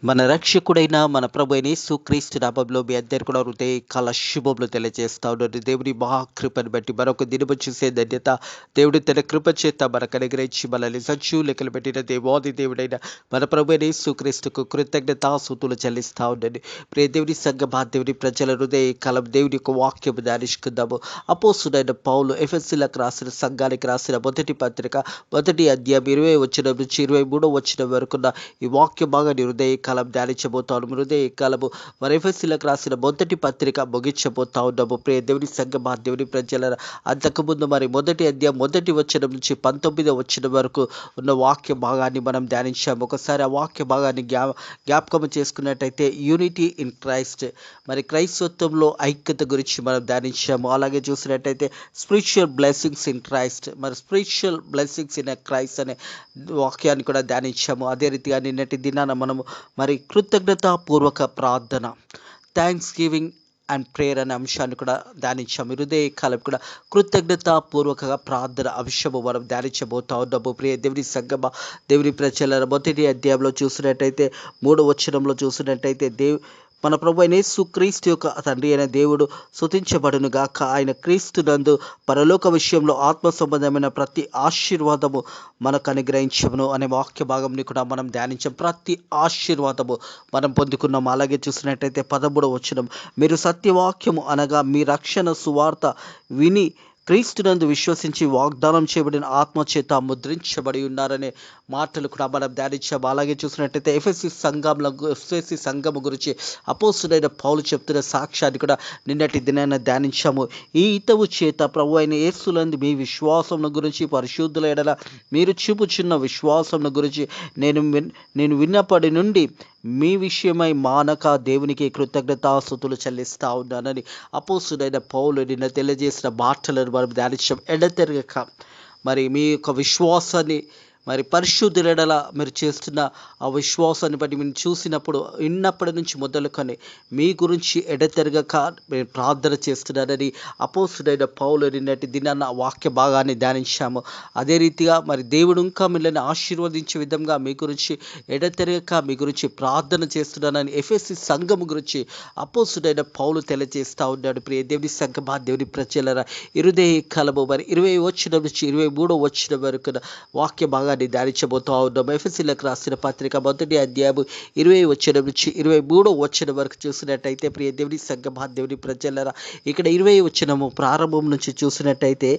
మన రక్షకుడైన మన ప్రభు అయిన యేసుక్రీస్తు నామములో మీ అందరికీ కూడా హృదయకాల శుభములు తెలియజేస్తా ఉన్నాను. దేవుని మహాకృపను బట్టి మరొక దినము చూసే ధన్యత దేవుడు తన కృప చేత మనకు అనుగ్రహించి మనల్ని లెక్కలు పెట్టిన దేవాది దేవుడైన మన ప్రభు అయిన యేసుక్రీస్తుకు కృతజ్ఞతాస్తుతులు చెల్లిస్తా ఉన్నాను. ప్రియ దేవుని సంఘమా, దేవుని ప్రజల హృదయకాలం దేవుని యొక్క వాక్యము ధ్యానించుకుందాము. అపోస్తుడైన పౌలు ఎఫెసీయులకు రాసిన సంఘానికి రాసిన మొదటి పత్రిక 1వ అధ్యాయం 20వ వచనం నుంచి 23వ వచనం వరకున్న ఈ వాక్య భాగాన్ని హృదయకాలం ధ్యానించబోతాను. హృదయకాలము మరి ఎఫెసీయులకు రాసిన మొదటి పత్రిక ముగించబోతా ఉన్నాము. ప్రియ దేవుని సంఘమా, దేవుని ప్రజల అంతకుముందు మరి 1వ అధ్యాయం 1వ వచనం నుంచి 19వ వచనం వరకు ఉన్న వాక్య భాగాన్ని మనం ధ్యానించాము. ఒకసారి ఆ వాక్య భాగాన్ని జ్ఞాపకం చేసుకున్నట్టయితే యూనిటీ ఇన్ క్రైస్ట్, మరి క్రైస్తత్వంలో ఐక్యత గురించి మనం ధ్యానించాము. అలాగే చూసినట్టయితే స్పిరిచువల్ బ్లెస్సింగ్స్ ఇన్ క్రైస్ట్, మరి స్పిరిచువల్ బ్లెస్సింగ్స్ ఇన్ క్రైస్ట్ అనే వాక్యాన్ని కూడా ధ్యానించాము. అదే రీతిగా నిన్నటి దినాన మనము మరి కృతజ్ఞతాపూర్వక ప్రార్థన, థ్యాంక్స్ గివింగ్ అండ్ ప్రేయర్ అనే అంశాన్ని కూడా ధ్యానించాము. హృదయకాలం కూడా కృతజ్ఞతాపూర్వక ప్రార్థన అంశము మనం ధ్యానించబోతా ఉన్నాము. ప్రియ దేవుని సంగమ, దేవుని ప్రజల మొదటి అధ్యాయంలో చూసినట్టయితే 3వ వచనంలో చూసినట్టయితే మన ప్రభు అయిన యేసుక్రీస్తు యొక్క తండ్రి అయిన దేవుడు స్తుతించబడును గాక. ఆయన క్రీస్తునందు పరలోక విషయంలో ఆత్మ సంబంధమైన ప్రతి ఆశీర్వాదము మనకు అనుగ్రహించమును అనే వాక్య భాగంని కూడా మనం ధ్యానించాం. ప్రతి ఆశీర్వాదము మనం పొందుకున్నాం. అలాగే చూసినట్టయితే 13వ వచనం, మీరు సత్యవాక్యము అనగా మీ రక్షణ సువార్త విని క్రీస్తునందు విశ్వసించి వాగ్దానం చేయబడిన ఆత్మచేత ముద్రించబడి ఉన్నారనే మాటలు కూడా మనం ధ్యానించాం. అలాగే చూసినట్టయితే ఎఫెసీ సంఘము గురించి అపోస్తుడైన పౌలు చెప్తున్న సాక్ష్యాన్ని కూడా నిన్నటి దినాన ధ్యానించాము. ఈ ఇతవు చేత ప్రభు అయిన యేసునందు మీ విశ్వాసం గురించి పరిశుద్ధుల ఎడల మీరు చూపుచున్న విశ్వాసం గురించి నేను విన్నప్పటి నుండి మీ విషయమై మానక దేవునికి కృతజ్ఞతాస్తుతులు చెల్లిస్తా ఉన్నానని అపోస్తుడైన పౌలు నిన్న తెలియజేసిన మాటలను మనం ధ్యానించాం. ఎడతెరగక మరి మీ యొక్క విశ్వాసాన్ని మరి పరిశుద్ధులెడల మీరు చేస్తున్న ఆ విశ్వాసాన్ని బట్టి మీరు చూసినప్పుడు విన్నప్పటి నుంచి మొదలుకొని మీ గురించి ఎడతెరగక మీరు ప్రార్థన చేస్తున్నారని అపోస్తుడైన పౌలు నిన్నటి దినాన్న వాక్య భాగాన్ని ధ్యానించాము. అదే రీతిగా మరి దేవుడు ఇంకా మిమ్మల్ని ఆశీర్వదించే విధంగా మీ గురించి ఎడతెరగక మీ గురించి ప్రార్థన చేస్తున్నానని ఎఫెసీ సంఘం గురించి అపోస్తుడైన పౌలు తెలియజేస్తూ ఉన్నాడు. ప్రియ దేవుని సంఘమా, దేవుని ప్రజలరా, హృదయకాలము మరి 20వ వచనం నుంచి 23వ వచనం వరకు వాక్య భాగాన్ని ధ్యానించబోతా ఉన్నాం. ఎఫెసీయులకు రాసిన పత్రిక 1వ అధ్యాయం 20వ వచనం నుంచి 23వ వచనం వరకు చూసినట్టయితే ప్రియ దేవుని సంఘమా, దేవుని ప్రజలరా, ఇక్కడ 20వ వచనము ప్రారంభం నుంచి చూసినట్టయితే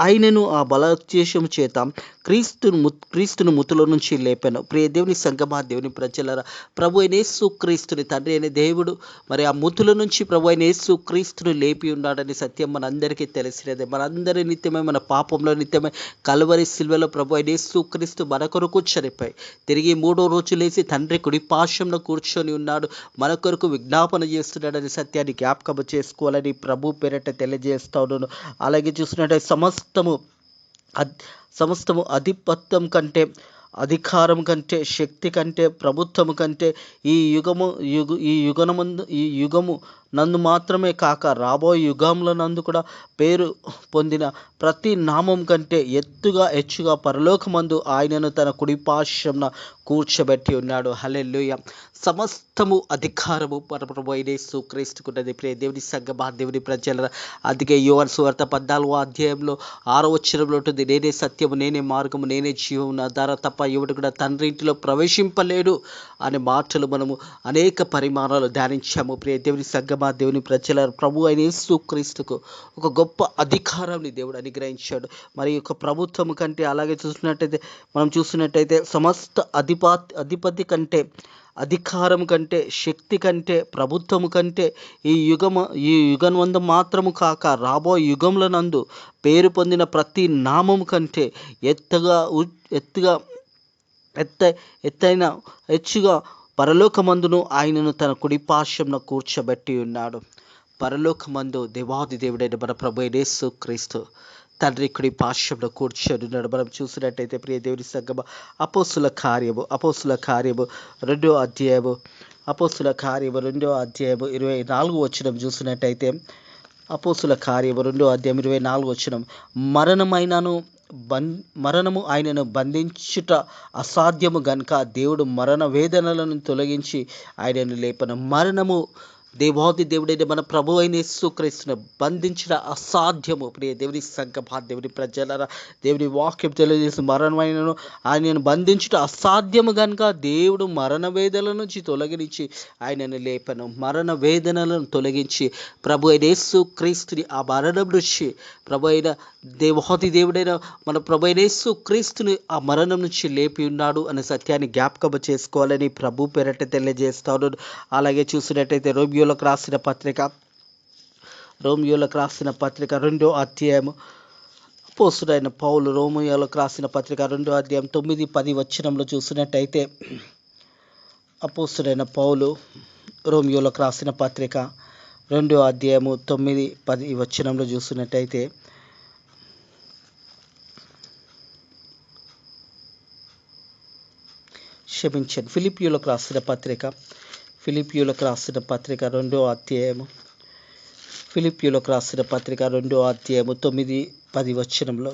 ఆయనను ఆ బలోపదేశము చేత క్రీస్తును మృతుల నుంచి లేపాను. ప్రియ దేవుని సంఘమా, దేవుని ప్రజలరా, ప్రభు అయిన యేసుక్రీస్తుని తండ్రి అయిన దేవుడు మరి ఆ మృతుల నుంచి ప్రభు అయిన యేసుక్రీస్తును లేపి ఉన్నాడని సత్యం మనందరికీ తెలిసినదే. మనందరి నిత్యమే మన పాపంలో నిత్యమే కల్వరి సిల్వలో ప్రభు అయిన యేసుక్రీస్తు మన కొరకు చనిపోయి తిరిగి 3వ రోజు లేచి తండ్రి కుడి పార్శ్వంలో కూర్చొని ఉన్నాడు, మన కొరకు విజ్ఞాపన చేస్తున్నాడని సత్యాన్ని జ్ఞాపకం చేసుకోవాలని ప్రభు పేరట తెలియజేస్తా ఉన్నాను. అలాగే చూసినట్టే సమస్తము ఆధిపత్యం కంటే, అధికారం కంటే, శక్తి కంటే, ప్రభుత్వము కంటే ఈ యుగము నందు మాత్రమే కాక రాబోయే యుగంలో నందు కూడా పేరు పొందిన ప్రతి నామం కంటే హెచ్చుగా పరలోకమందు ఆయనను తన కుడి పార్శ్వమున కూర్చోబెట్టి ఉన్నాడు. హల్లెలూయా. సమస్తము అధికారము ప్రభు అయిన యేసుక్రీస్తుకున్నది. ప్రియ దేవుని సంఘమా, దేవుని ప్రజల, అందుకే యోహాను సువార్త 14వ అధ్యాయంలో 6వ వచనంలో ఉంటుంది, నేనే సత్యము, నేనే మార్గము, నేనే జీవము, నా ద్వారా తప్ప ఎవడు కూడా తండ్రి ఇంటిలో ప్రవేశింపలేడు అనే మాటలు మనము అనేక పరిమాణాలు ధ్యానించాము. ప్రియ దేవుని సంఘమా, దేవుని ప్రజల, ప్రభు అయిన యేసుక్రీస్తుకు ఒక గొప్ప అధికారాన్ని దేవుడు అనుగ్రహించాడు. మరి యొక్క ప్రభుత్వం కంటే, అలాగే చూసినట్టయితే సమస్త అధిపతి కంటే, అధికారం కంటే, శక్తి కంటే, ప్రభుత్వము కంటే ఈ యుగమందు మాత్రము కాక రాబోయే యుగముల నందు పేరు పొందిన ప్రతి నామము కంటే హెచ్చుగా పరలోకమందును ఆయనను తన కుడి పార్శ్వమున కూర్చోబెట్టి ఉన్నాడు. పరలోకమందు దేవాది దేవుడైన మన ప్రభు యేసుక్రీస్తు తండ్రి కుడి పార్శ్వంలో కూర్చొని ఉన్నాడు. మనం చూసినట్టయితే ప్రియ దేవుని సంఘమా, అపోస్తుల కార్యము 2వ అధ్యాయము 24వ వచనం చూసినట్టయితే అపోస్తుల కార్యము 2వ అధ్యాయం 24వ వచనం, మరణమైనను మరణము ఆయనను బంధించుట అసాధ్యము గనుక దేవుడు మరణ వేదనలను తొలగించి ఆయనను లేపను. మరణము దేవాది దేవుడైన మన ప్రభు అయిన యేసుక్రీస్తును బంధించిన అసాధ్యము. ప్రియ దేవుని సంఘమా, దేవుని ప్రజలరా, దేవుని వాక్యం తెలియజేసి మరణమైనను ఆయనను బంధించుట అసాధ్యము కనుక దేవుడు మరణ వేదనల నుంచి తొలగించి ఆయనను లేపను. మరణ వేదనలను తొలగించి ప్రభు అయిన యేసుక్రీస్తుని ఆ మరణం నుంచి ప్రభు అయిన దేవాది దేవుడైన మన ప్రభు అయిన యేసుక్రీస్తుని ఆ మరణం నుంచి లేపి ఉన్నాడు అనే సత్యాన్ని జ్ఞాపకం చేసుకోవాలని ప్రభు పేరట తెలియజేస్తాను. అలాగే చూసినట్టయితే రోమియోలకు రాసిన పత్రిక 2వ అధ్యాయము అపోస్తుడైన పౌలు రోమియోలకు రాసిన పత్రిక 2వ అధ్యాయం 9-10 వచనంలో చూసినట్టయితే అపోస్తుడైన పౌలు రోమియోలకు రాసిన పత్రిక 2వ అధ్యాయము 9-10 వచనంలో చూసినట్టయితే క్షమించండి, ఫిలిప్పీయులకు రాసిన పత్రిక 2వ అధ్యాయము 9-10 వచనంలో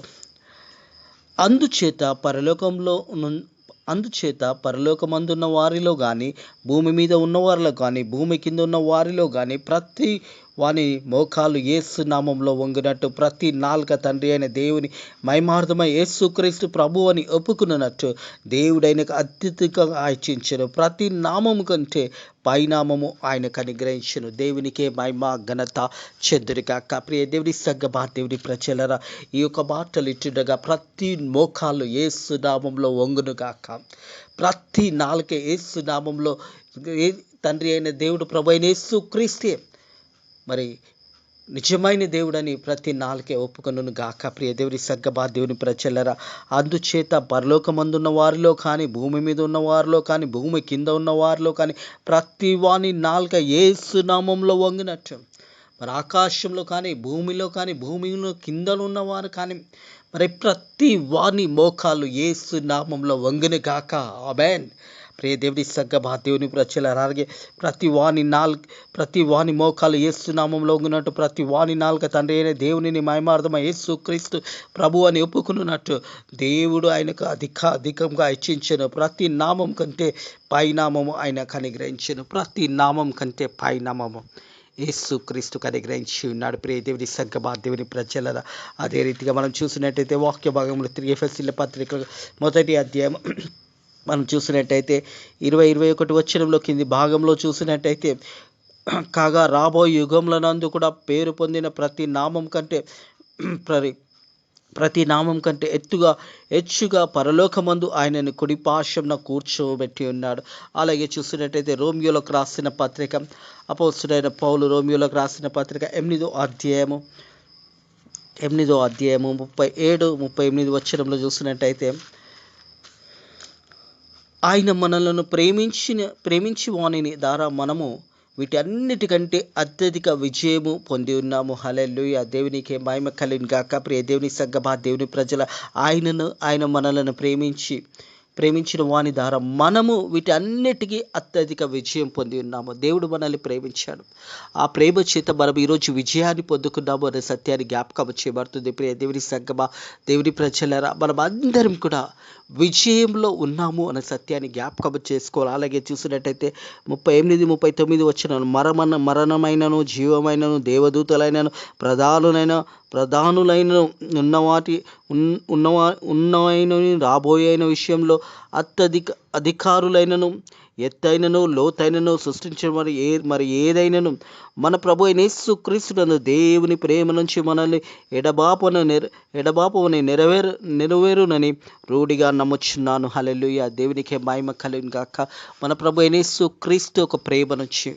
అందుచేత పరలోకమందున్న వారిలో కానీ భూమి మీద ఉన్నవారిలో కానీ భూమి కింద ఉన్న వారిలో కానీ ప్రతి వాని మోకాలు యేసు నామంలో వంగినట్టు ప్రతి నాలుక తండ్రి అయిన దేవుని మహిమార్థమై యేసుక్రీస్తు ప్రభు అని ఒప్పుకున్నట్టు దేవుడైనకు అత్యధికంగా హెచ్చించెను. ప్రతి నామము కంటే పైనామము ఆయనకు అనుగ్రహించెను. దేవునికే మహిమ ఘనత చెందునుగాక. ప్రియ దేవుని సంఘమా, దేవుని ప్రజలరా, ఈ యొక్క మాటలు ఇటుండగా ప్రతి మోకాలు యేసు నామంలో వంగునుగాక. ప్రతి నాలుక యేసు నామంలో తండ్రి అయిన దేవుడు ప్రభు అయిన యేసుక్రీస్తే మరి నిజమైన దేవుడని ప్రతి నాలుకే ఒప్పుకొనును గాక. ప్రియ దేవుని సంఘమా, దేవుని ప్రజలరా, అందుచేత పరలోకమందున్న వారిలో కానీ భూమి మీద ఉన్న వారిలో కానీ భూమి కింద ఉన్న వారిలో కానీ ప్రతి వాని నాలుక యేసు నామంలో వంగినట్టు మరి ఆకాశంలో కానీ భూమిలో కానీ భూమిలో కింద ఉన్నవారు కానీ మరి ప్రతి వాని మోకాలు యేసు నామంలో వంగును గాక. ఆమేన్. ప్రియ దేవుని సంఘమా, దేవుని ప్రజలరా, అలాగే ప్రతి వాని మోకాలు యేసు నామంలో వంగినట్టు ప్రతి వాని నాలుక తండ్రి అయిన దేవుని మహిమార్థమై యేసుక్రీస్తు ప్రభు అని ఒప్పుకున్నట్టు దేవుడు ఆయనకు అధికంగా హెచ్చించెను. ప్రతి నామం కంటే పైనామము ఆయనకు అనుగ్రహించెను. ప్రతి నామం కంటే పైనామము యేసుక్రీస్తుకు అనుగ్రహించి ఉన్నాడు. ప్రియ దేవుని సంఘమా, దేవుని ప్రజలరా, అదే రీతిగా మనం చూసినట్టయితే వాక్య భాగంలో 3 ఎఫెసీయుల పత్రిక 1వ అధ్యాయం మనం చూసినట్టయితే 20-21 వచనంలో కింది భాగంలో చూసినట్టయితే కాగా రాబోయే యుగములనందు కూడా పేరు పొందిన ప్రతి నామం కంటే హెచ్చుగా పరలోకమందు ఆయనను కుడిపార్శ్వమున కూర్చోబెట్టి ఉన్నాడు. అలాగే చూసినట్టయితే రోమియోలకు రాసిన పత్రిక అపోస్తుడైన పౌలు రోమియోలకు రాసిన పత్రిక 8వ అధ్యాయము 37-38 వచనంలో చూసినట్టయితే ఆయన మనలను ప్రేమించి వానిని ద్వారా మనము వీటన్నిటికంటే అత్యధిక విజయము పొంది ఉన్నాము. హల్లెలూయా. దేవునికి మహిమ కలుగును గాక. ప్రియ దేవుని సంఘమా, దేవుని ప్రజల ఆయన మనలను ప్రేమించిన వాని ద్వారా మనము వీటన్నిటికీ అత్యధిక విజయం పొంది ఉన్నాము. దేవుడు మనల్ని ప్రేమించాడు. ఆ ప్రేమ చేత మనం ఈరోజు విజయాన్ని పొందుకున్నాము అనే సత్యాన్ని జ్ఞాపకం చేయబడుతుంది. ప్రియ దేవుని సంఘమా, దేవుని ప్రజలరా, మనం అందరం కూడా విజయంలో ఉన్నాము అనే సత్యాన్ని జ్ఞాపకం చేసుకోవాలి. అలాగే చూసినట్టయితే 38-39 వచనాలు మరణమైనను జీవమైనను దేవదూతలైనను ప్రధానులైన ఉన్నవైన రాబోయైన విషయంలో అధికారులైనను ఎత్తైనను లోతైనను సృష్టించిన మరి ఏదైనను మన ప్రభు అయిన యేసుక్రీస్తునందు దేవుని ప్రేమ నుంచి మనల్ని ఎడబాపని నెరవేరునని రూఢిగా నమ్ముచున్నాను. హల్లెలూయా. దేవునికి మహిమ కలుగును గాక. మన ప్రభు అయిన యేసుక్రీస్తు ఒక ప్రేమ నుంచి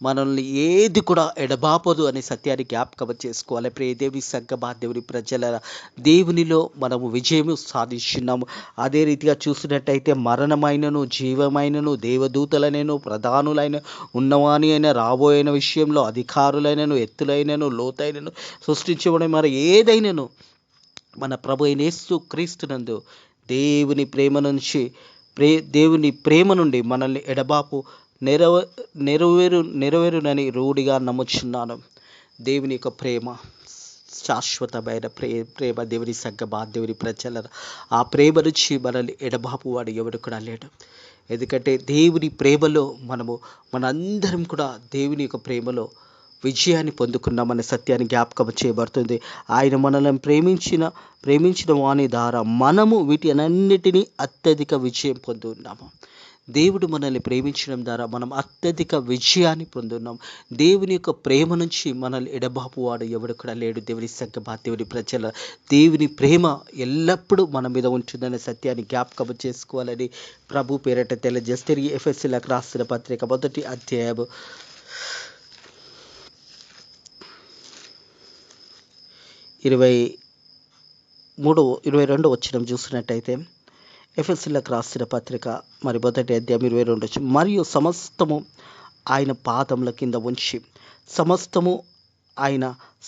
మనల్ని ఏది కూడా ఎడబాపదు అనే సత్యాన్ని జ్ఞాపకం చేసుకోవాలి. ప్రియ దేవుని సంఘమా, దేవుని ప్రజలరా, దేవునిలో మనము విజయము సాధించున్నాము. అదే రీతిగా చూసినట్టయితే మరణమైనను జీవమైనను దేవదూతలైనను ప్రధానులైన ఉన్నవాని అయిన రాబోయైన విషయంలో అధికారులైనను ఎత్తులైనను లోతైనను సృష్టించబడిన మరి ఏదైనను మన ప్రభు అయిన యేసుక్రీస్తునందు దేవుని ప్రేమ నుండి మనల్ని ఎడబాపు నెరవేరునని రూఢిగా నమ్ముచున్నాను. దేవుని యొక్క ప్రేమ శాశ్వతమైన ప్రేమ దేవుని సంగమా, దేవుని ప్రజల ఆ ప్రేమ నుంచి మనల్ని ఎడబాపు వాడు ఎవడు కూడా లేడు. ఎందుకంటే దేవుని ప్రేమలో మనందరం కూడా దేవుని యొక్క ప్రేమలో విజయాన్ని పొందుకున్నామనే సత్యాన్ని జ్ఞాపకం చేయబడుతుంది. ఆయన మనల్ని ప్రేమించిన వాని ద్వారా మనము వీటి అన్నిటినీ అత్యధిక విజయం పొంది ఉన్నాము. దేవుడు మనల్ని ప్రేమించడం ద్వారా మనం అత్యధిక విజయాన్ని పొందున్నాం. దేవుని యొక్క ప్రేమ నుంచి మనల్ని ఎడబాపు వాడు ఎవడు కూడా లేడు. దేవుని సంగమా, దేవుని ప్రజల దేవుని ప్రేమ ఎల్లప్పుడూ మన మీద ఉంటుందనే సత్యాన్ని జ్ఞాపకం చేసుకోవాలని ప్రభు పేరట తెలియజేస్తే, ఎఫెసీయులకు రాసిన పత్రిక 1వ అధ్యాయము 22వ వచనం చూసినట్టయితే, ఎఫెసీయులకు రాసిన పత్రిక 1వ అధ్యాయం 22 మరియు సమస్తము ఆయన పాదముల కింద ఉంచి సమస్తము ఆయన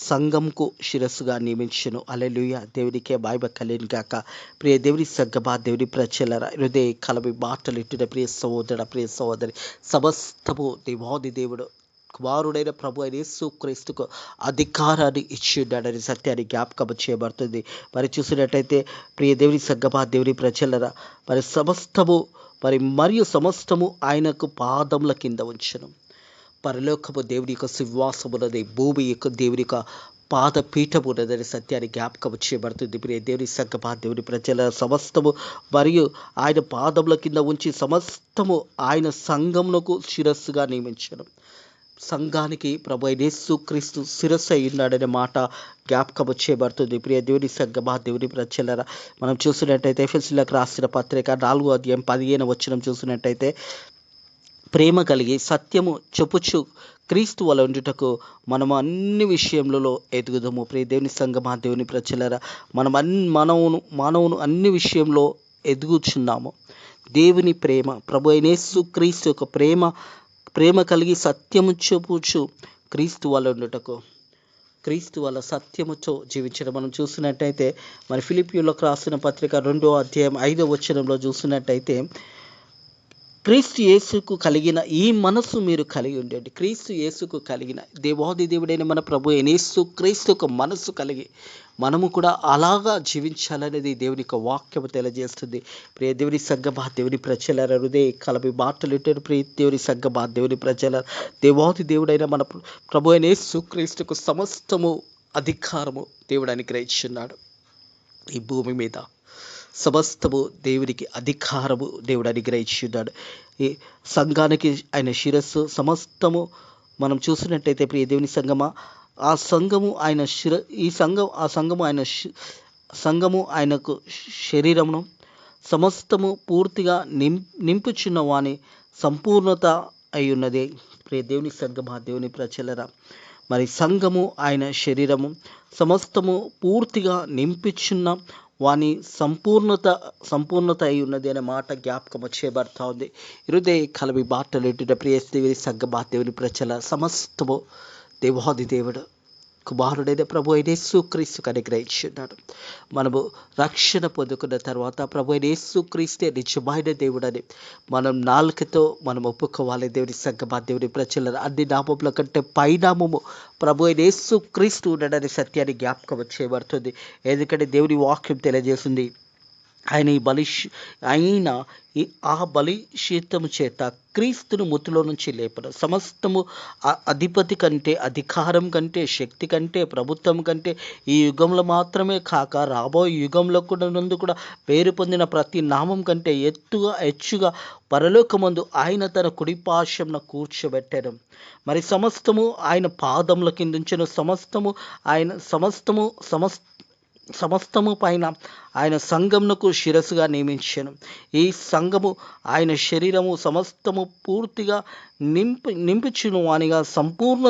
సంఘంకు శిరస్సుగా నియమించెను. హల్లెలూయా. దేవునికే మహిమ కలుగును గాక. ప్రియ దేవుని సంగమా, దేవుని ప్రజలారా, హృదయ కలవి మాటలు ఇట్టిన ప్రియ సహోదరి, సమస్తము దేవాది దేవుడు కుమారుడైన ప్రభు అయిన యేసుక్రీస్తుకు అధికారాన్ని ఇచ్చి ఉన్నాడని సత్యాన్ని జ్ఞాపకం చేయబడుతుంది. మరి చూసినట్టయితే ప్రియ దేవుని సంగమా, దేవుని ప్రజలరా, మరియు సమస్తము ఆయనకు పాదముల కింద ఉంచెను. పరలోకము దేవుని యొక్క సింహాసమున్నది, భూమి యొక్క దేవుని యొక్క పాదపీఠం ఉన్నదని సత్యాన్ని జ్ఞాపకం చేయబడుతుంది. ప్రియ దేవుని సంగమా, దేవుని ప్రజల సమస్తము మరియు ఆయన పాదముల కింద ఉంచి సమస్తము ఆయన సంఘమునకు శిరస్సుగా నియమించను. సంఘానికి ప్రభు అయిన యేసుక్రీస్తు శిరస్సు అయి ఉన్నాడనే మాట జ్ఞాపకం చేయబడుతుంది. ప్రియ దేవుని సంగమా, దేవుని ప్రజలరా, మనం చూసినట్టయితే ఎఫెసీయులకు రాసిన పత్రిక 4వ అధ్యాయం 15వ వచనం చూసినట్టయితే, ప్రేమ కలిగి సత్యము చెప్పుచు క్రీస్తు వలె ఉండుటకు మనము అన్ని విషయములలో ఎదుగుదాము. ప్రియ దేవుని సంగమా, దేవుని ప్రజలరా, మానవును అన్ని విషయంలో ఎదుగుచున్నాము. దేవుని ప్రేమ, ప్రభు అయిన యేసుక్రీస్తు యొక్క ప్రేమ కలిగి సత్యము చెప్పుచు క్రీస్తు వల్ల ఉండుటకు, క్రీస్తు వల్ల సత్యముతో జీవించడం. మనం చూసినట్టయితే మరి ఫిలిప్పీయులకు రాసిన పత్రిక 2వ అధ్యాయం 5వ వచనంలో చూసినట్టయితే, క్రీస్తు యేసుకు కలిగిన ఈ మనసు మీరు కలిగి ఉండండి. క్రీస్తు యేసుకు కలిగిన దేవాది దేవుడైన మన ప్రభు యేసు క్రీస్తు ఒక మనసు కలిగి మనము కూడా అలాగా జీవించాలనేది దేవుని యొక్క వాక్యము తెలియజేస్తుంది. ప్రియ దేవుని సంగమా, దేవుని ప్రజల హృదయ కలవి మాటలు ఇట్టారు. ప్రియ దేవుని సంగమా, దేవుని ప్రజల దేవాది దేవుడైన మన ప్రభు యేసు క్రీస్తుకు సమస్తము అధికారము దేవుడు అనుగ్రహించున్నాడు. ఈ భూమి మీద సమస్తము దేవునికి అధికారము దేవుడు అనుగ్రహించున్నాడు. ఈ సంఘానికి ఆయన శిరస్సు. సమస్తము మనం చూసినట్టయితే ప్రియ దేవుని సంగమా, ఆ సంఘము ఆయన సంఘము ఆయనకు శరీరమును సమస్తము పూర్తిగా నింపుచున్న వాని సంపూర్ణత అయి ఉన్నది. ప్రియ దేవుని సంగమా, దేవుని ప్రజలరా, మరి సంఘము ఆయన శరీరము సమస్తము పూర్తిగా నింపుచున్న వాని సంపూర్ణత అయి ఉన్నది అనే మాట జ్ఞాపకం చేయబడతా ఉంది. హృదయ కలవి మాటలు ఎట్టిన ప్రియ దేవుని సంగమా, దేవుని ప్రజల సమస్తము దేవాది దేవుడు కుమారుడైన ప్రభు అయిన యేసుక్రీస్తుకు అనుగ్రహించున్నాడు. మనము రక్షణ పొందుకున్న తర్వాత ప్రభు అయిన యేసుక్రీస్తే నిజమైన దేవుడని మనం నాలుకతో మనం ఒప్పుకోవాలి. దేవుని సంగమా, దేవుని ప్రజల అన్ని నామముల కంటే పైనామము ప్రభు అయిన యేసుక్రీస్తు ఉన్నాడని సత్యాన్ని జ్ఞాపకం చేయబడుతుంది. ఎందుకంటే దేవుని వాక్యం తెలియజేస్తుంది, ఆయన ఆ బలిశీతము చేత క్రీస్తును మృతుల నుంచి లేపడం సమస్తము అధిపతి కంటే, అధికారం కంటే, శక్తి కంటే, ప్రభుత్వం కంటే, ఈ యుగంలో మాత్రమే కాక రాబోయే యుగంలో కూడా పేరు పొందిన ప్రతి నామం కంటే హెచ్చుగా పరలోకమందు ఆయన తన కుడిపార్శ్వమున కూర్చోబెట్టడం. మరి సమస్తము ఆయన పాదముల కింద ఉంచెను. సమస్తము పైన ఆయన సంఘమునకు శిరస్సుగా నియమించెను. ఈ సంఘము ఆయన శరీరము సమస్తము పూర్తిగా నింపుచును వానిగా సంపూర్ణ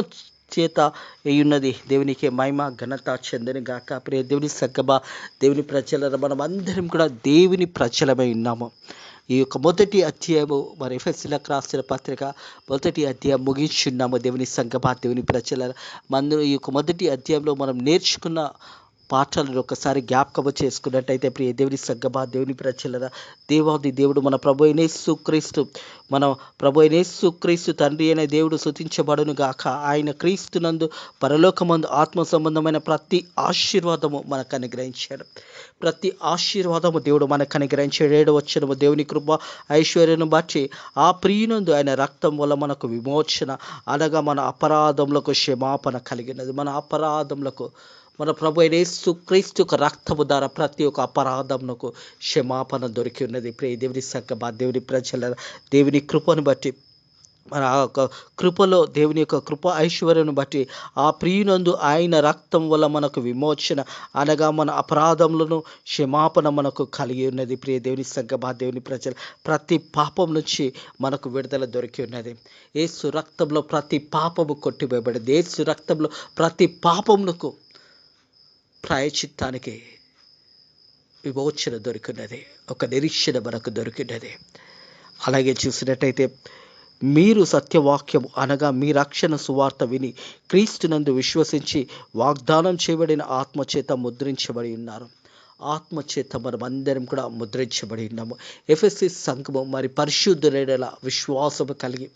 చేత అయ్యున్నది. దేవునికి మహిమ ఘనత చెందని గాక. ప్రియ దేవుని సంగమా, దేవుని ప్రజల మనం అందరం కూడా దేవుని ప్రజలమై ఉన్నాము. ఈ యొక్క మొదటి అధ్యాయము మరి ఎఫెసీయులకు రాసిన పత్రిక 1వ అధ్యాయం ముగించున్నాము. దేవుని సంగమా, దేవుని ప్రజల ఈ యొక్క మొదటి అధ్యాయంలో మనం నేర్చుకున్న పాఠాలను ఒకసారి జ్ఞాపకం చేసుకున్నట్టయితే ప్రియ దేవుని సంగమా, దేవుని ప్రజలరా, దేవాది దేవుడు మన ప్రభు అయిన యేసుక్రీస్తు, మన ప్రభు అయిన యేసుక్రీస్తు తండ్రి అయిన దేవుడు స్తుతించబడును గాక. ఆయన క్రీస్తునందు పరలోకమందు ఆత్మ సంబంధమైన ప్రతి ఆశీర్వాదము మనకు అనుగ్రహించాడు. ప్రతి ఆశీర్వాదము దేవుడు మనకు అనుగ్రహించాడు. 7వ వచనము, దేవుని కృప ఐశ్వర్యను బట్టి ఆ ప్రియునందు ఆయన రక్తం వల్ల మనకు విమోచన, అనగా మన అపరాధములకు క్షమాపణ కలిగినది. మన అపరాధములకు మన ప్రభు అయిన యేసుక్రీస్తు యొక్క రక్తము ద్వారా ప్రతి ఒక్క అపరాధమునకు క్షమాపణ దొరికి ఉన్నది. ప్రియ దేవుని సంగమా, దేవుని ప్రజల, దేవుని కృపను బట్టి, మన ఆ యొక్క కృపలో, దేవుని యొక్క కృప ఐశ్వర్యను బట్టి ఆ ప్రియునందు ఆయన రక్తం వల్ల మనకు విమోచన, అనగా మన అపరాధములను క్షమాపణ మనకు కలిగి ఉన్నది. ప్రియ దేవుని సంగమా, దేవుని ప్రజలు, ప్రతి పాపం నుంచి మనకు విడుదల దొరికి ఉన్నది. యేసు రక్తంలో ప్రతి పాపము కొట్టివేయబడింది. యేసు రక్తంలో ప్రతి పాపమునకు ప్రాయచిత్తానికి విమోచన దొరికినది, ఒక నిరీక్షణ మనకు దొరికినది. అలాగే చూసినట్టయితే మీరు సత్యవాక్యము అనగా మీ రక్షణ సువార్త విని క్రీస్తునందు విశ్వసించి వాగ్దానం చేయబడిన ఆత్మచేత ముద్రించబడి ఉన్నారు. ఆత్మచేత మనం అందరం కూడా ముద్రించబడి ఉన్నాము. ఎఫెసీ సంఘము మరి పరిశుద్ధులైన విశ్వాసము కలిగి,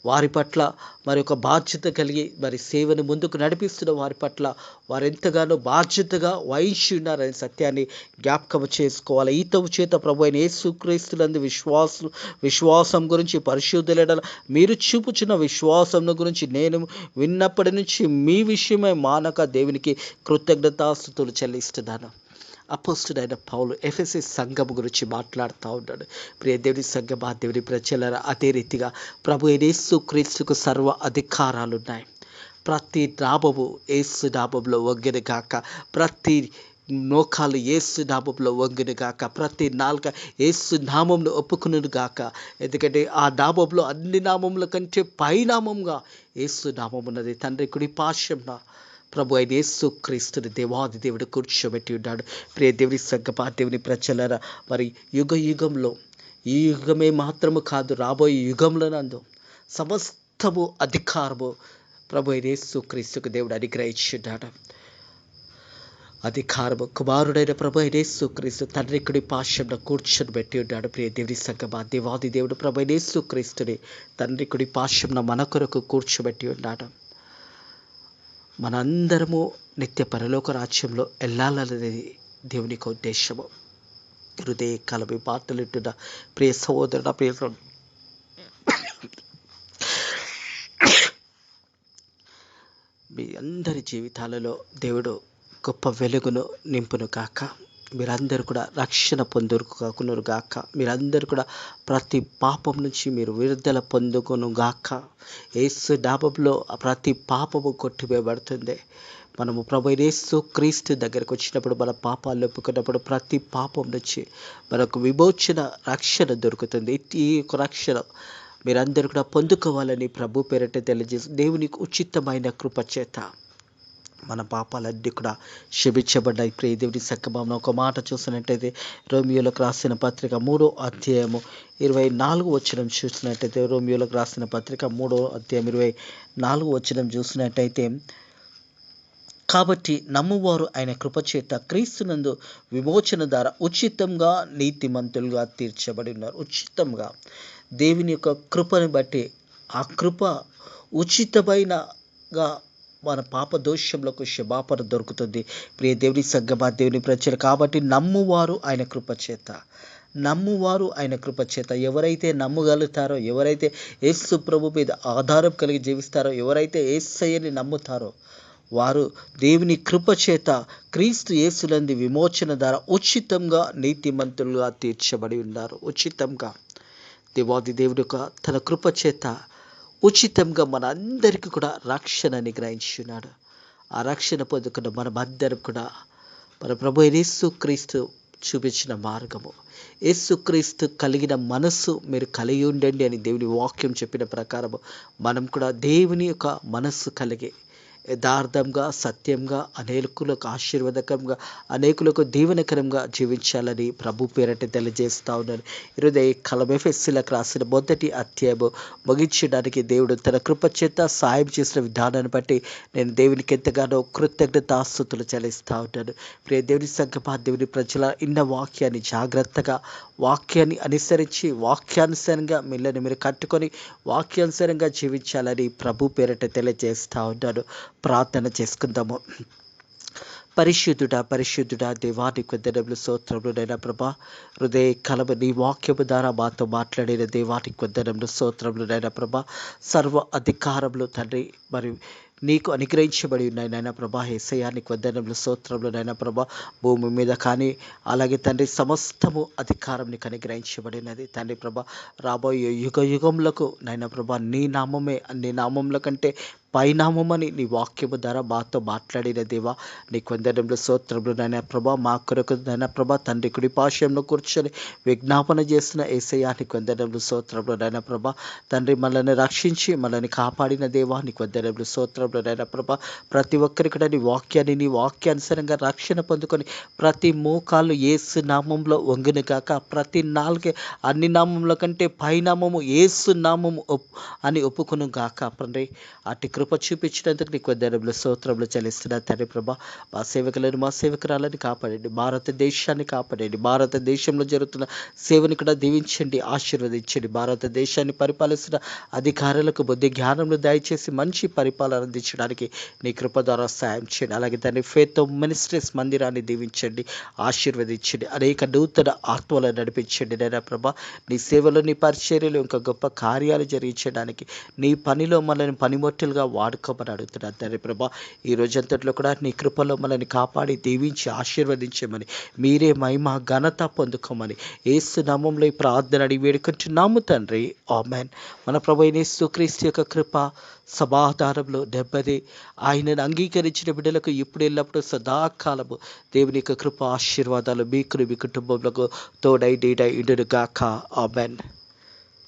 వారి పట్ల మరి ఒక బాధ్యత కలిగి, మరి సేవను ముందుకు నడిపిస్తున్న వారి పట్ల వారు ఎంతగానో బాధ్యతగా వహించి ఉన్నారనే సత్యాన్ని జ్ఞాపకం చేసుకోవాలి. ఈతవు చేత ప్రభు అయిన యేసుక్రీస్తునందు విశ్వాసం గురించి పరిశుద్ధులైన మీరు చూపుచున్న విశ్వాసం గురించి నేను విన్నప్పటి నుంచి మీ విషయమై మానక దేవునికి కృతజ్ఞతాస్తుతులు చెల్లిస్తున్నాను. అపోస్తుడైన పౌలు ఎఫెసీ సంఘం గురించి మాట్లాడుతూ ఉన్నాడు. ప్రియ దేవుని సంఘమా, దేవుని ప్రజలరా, అదే రీతిగా ప్రభు అయిన యేసుక్రీస్తుకు సర్వ అధికారాలు ఉన్నాయి. ప్రతి నామము యేసు నామంలో వంగిన గాక, ప్రతి నోకాలు యేసు నామంలో వంగిన గాక, ప్రతి నాలుక యేసు నామంను ఒప్పుకును గాక. ఎందుకంటే ఆ నామంలో అన్ని నామముల కంటే పైనామంగా యేసు నామం ఉన్నది. తండ్రి కుడి పార్శ్వమున ప్రభు అయిన యేసుక్రీస్తుని దేవాది దేవుడు కూర్చోబెట్టి ఉన్నాడు. ప్రియ దేవుని సంగమా, దేవుని ప్రజలరా, మరి యుగ యుగంలో, ఈ యుగమే మాత్రము కాదు, రాబోయే యుగంలో నందు సమస్తము అధికారము ప్రభు అయిన యేసుక్రీస్తుకు దేవుడు అనుగ్రహించున్నాడు. అధికారము కుమారుడైన ప్రభు అయిన యేసుక్రీస్తు తండ్రి కుడి పార్శ్వమున కూర్చొని పెట్టి ఉన్నాడు. ప్రియ దేవుని సంగమా, దేవాది దేవుడు ప్రభు అయిన యేసుక్రీస్తుని తండ్రి కుడి పార్శ్వమున మన కొరకు కూర్చోబెట్టి ఉన్నాడు. మనందరము నిత్య పరలోక రాజ్యంలో వెళ్ళాలనేది దేవునికి ఉద్దేశము. హృదయ కలవి మాటలుంటున్న ప్రియ సహోదరుడ, ప్రియ మీ అందరి జీవితాలలో దేవుడు గొప్ప వెలుగును నింపును కాక. మీరందరూ కూడా రక్షణ పొందురు కాకును గాక. మీరందరూ కూడా ప్రతి పాపం నుంచి మీరు విడుదల పొందుకును గాక. యేసు నామములో ప్రతి పాపము కొట్టివేయబడుతుంది. మనము ప్రభు యేసుక్రీస్తు దగ్గరకు వచ్చినప్పుడు, మన పాపాలు ఒప్పుకున్నప్పుడు ప్రతి పాపం నుంచి మనకు విమోచన, రక్షణ దొరుకుతుంది. ఈ యొక్క రక్షణ మీరందరూ కూడా పొందుకోవాలని ప్రభు పేరిట తెలియజేసి, దేవునికి ఉచితమైన కృపచేత మన పాపాలన్నీ కూడా క్షమించబడ్డాయి. ప్రియ దేవుని సంగమా, ఒక మాట చూసినట్టయితే రోమియోలకు రాసిన పత్రిక 3వ అధ్యాయము 24వ వచనం చూసినట్టయితే, రోమియోలకు రాసిన పత్రిక 3వ అధ్యాయం 24వ వచనం చూసినట్టయితే, కాబట్టి నమ్మువారు ఆయన కృపచేత క్రీస్తునందు విమోచన ద్వారా ఉచితంగా నీతిమంతులుగా తీర్చబడి ఉన్నారు. ఉచితంగా దేవుని యొక్క కృపని బట్టి, ఆ కృప ఉచితమైనగా మన పాప దోషములకు క్షమాపణ దొరుకుతుంది. ప్రియ దేవుని సంగమా, దేవుని ప్రజలు, కాబట్టి నమ్మువారు ఆయన కృపచేత, నమ్మువారు ఆయన కృపచేత, ఎవరైతే నమ్మగలుగుతారో, ఎవరైతే యేసు ప్రభు మీద ఆధారం కలిగి జీవిస్తారో, ఎవరైతే యేసయ్యని నమ్ముతారో, వారు దేవుని కృపచేత క్రీస్తు యేసునందు విమోచన ద్వారా ఉచితంగా నీతిమంతులుగా తీర్చబడి ఉన్నారు. ఉచితంగా దేవాది దేవుడు తన కృపచేత ఉచితంగా మన అందరికీ కూడా రక్షణ అనుగ్రహించున్నాడు. ఆ రక్షణ పొందుకున్న మనమందరం కూడా మన ప్రభు యేసుక్రీస్తు చూపించిన మార్గము, యేసుక్రీస్తు కలిగిన మనస్సు మీరు కలిగి ఉండండి అని దేవుని వాక్యం చెప్పిన ప్రకారము మనం కూడా దేవుని యొక్క మనస్సు కలిగి యథార్థంగా, సత్యంగా, అనేకులకు ఆశీర్వాదకంగా, అనేకులకు దీవెనకరంగా జీవించాలని ప్రభు పేరట తెలియజేస్తా ఉన్నాను. ఈరోజు ఈ ఎఫెసీయులకు రాసిన మొదటి అధ్యాయము ముగించడానికి దేవుడు తన కృప చేత సాయం చేసిన విధానాన్ని బట్టి నేను దేవునికి ఎంతగానో కృతజ్ఞతాస్తుతులు చెల్లిస్తా ఉంటాను. ప్రియ దేవుని సంగమా, దేవుని ప్రజల ఇన్న వాక్యాన్ని జాగ్రత్తగా వాక్యాన్ని అనుసరించి వాక్యానుసారంగా మిమ్మల్ని మీరు కట్టుకొని వాక్యానుసారంగా జీవించాలని ప్రభు పేరట తెలియజేస్తా ఉంటాను. ప్రార్థన చేసుకుందాము. పరిశుద్ధుడా దేవానికి వందనములు, స్తోత్రములు నైనా ప్రభా. హృదయ కలము నీ వాక్యము ద్వారా మాతో మాట్లాడిన దేవానికి వందనములు, స్తోత్రములు నైనా ప్రభా. సర్వ అధికారములు తండ్రి మరి నీకు అనుగ్రహించబడి ఉన్నాయి నాయన ప్రభా. యేసయ్యానికి వందనములు, స్తోత్రములు నైనా ప్రభా. భూమి మీద కానీ అలాగే తండ్రి సమస్తము అధికారం నీకు అనుగ్రహించబడినది తండ్రి ప్రభా. రాబోయే యుగ యుగములకు నైనా ప్రభా నీ నామమే అన్ని నామముల కంటే పైనామని నీ వాక్యము ద్వారా మాతో మాట్లాడిన దేవా నీకు వందనములు, స్తోత్రములు నైనా ప్రభా. మా కొరకు నైనా ప్రభా తండ్రి కుడి పార్శ్వంలో కూర్చొని విజ్ఞాపన చేసిన యేసయ్యా నీకు వందనములు, స్తోత్రములు నైనా ప్రభా. తండ్రి మనల్ని రక్షించి మనల్ని కాపాడిన దేవా నీకు వందనములు, స్తోత్రములు నైనా ప్రభా. ప్రతి ఒక్కరికి కూడా నీ వాక్యాన్ని నీ వాక్యానుసారంగా రక్షణ పొందుకొని ప్రతి మోకాళ్ళు యేసు నామంలో వంగును గాక. ప్రతి నాలుగే అన్ని నామముల కంటే పైనామము యేసు నామము అని ఒప్పుకొను గాక. తండ్రి అట్టి కృప చూపించినందుకు నీకు వందనములు, స్తోత్రములు చెల్లిస్తున్నా తండ్రి ప్రభా. మా సేవకులను మా సేవకురాలని కాపాడండి. భారతదేశాన్ని కాపాడండి. భారతదేశంలో జరుగుతున్న సేవని కూడా దీవించండి, ఆశీర్వదించండి. భారతదేశాన్ని పరిపాలిస్తున్న అధికారులకు బుద్ధి జ్ఞానంలో దయచేసి మంచి పరిపాలన అందించడానికి నీ కృప ద్వారా సాయం చేయండి. అలాగే దాన్ని ఫేత్ మినిస్ట్రీస్ మందిరాన్ని దీవించండి, ఆశీర్వదించండి. అనేక నూతన ఆత్మలను నడిపించండి నైనా ప్రభా. నీ సేవలో నీ పరిచర్యలు ఇంకా గొప్ప కార్యాలు జరిగించడానికి నీ పనిలో మనల్ని పనిముట్టులుగా వాడుకోమని అడుగుతున్నాను తండ్రి ప్రభా. ఈ రోజంతట్లో కూడా నీ కృపలో మనల్ని కాపాడి దీవించి ఆశీర్వదించమని మీరే మహిమ ఘనత పొందుకోమని యేసు నామములో ఈ ప్రార్థన అడిగి వేడుకుంటున్నాము తండ్రి. ఆమేన్. మన ప్రభు యేసుక్రీస్తు యొక్క కృప సమాధానంలో నెమ్మది ఆయనను అంగీకరించిన బిడ్డలకు ఇప్పుడు ఎల్లప్పుడూ సదాకాలము దేవుని యొక్క కృప ఆశీర్వాదాలు మీకు మీ కుటుంబంలో తోడై నీడై ఇండును గాక. ఆమేన్.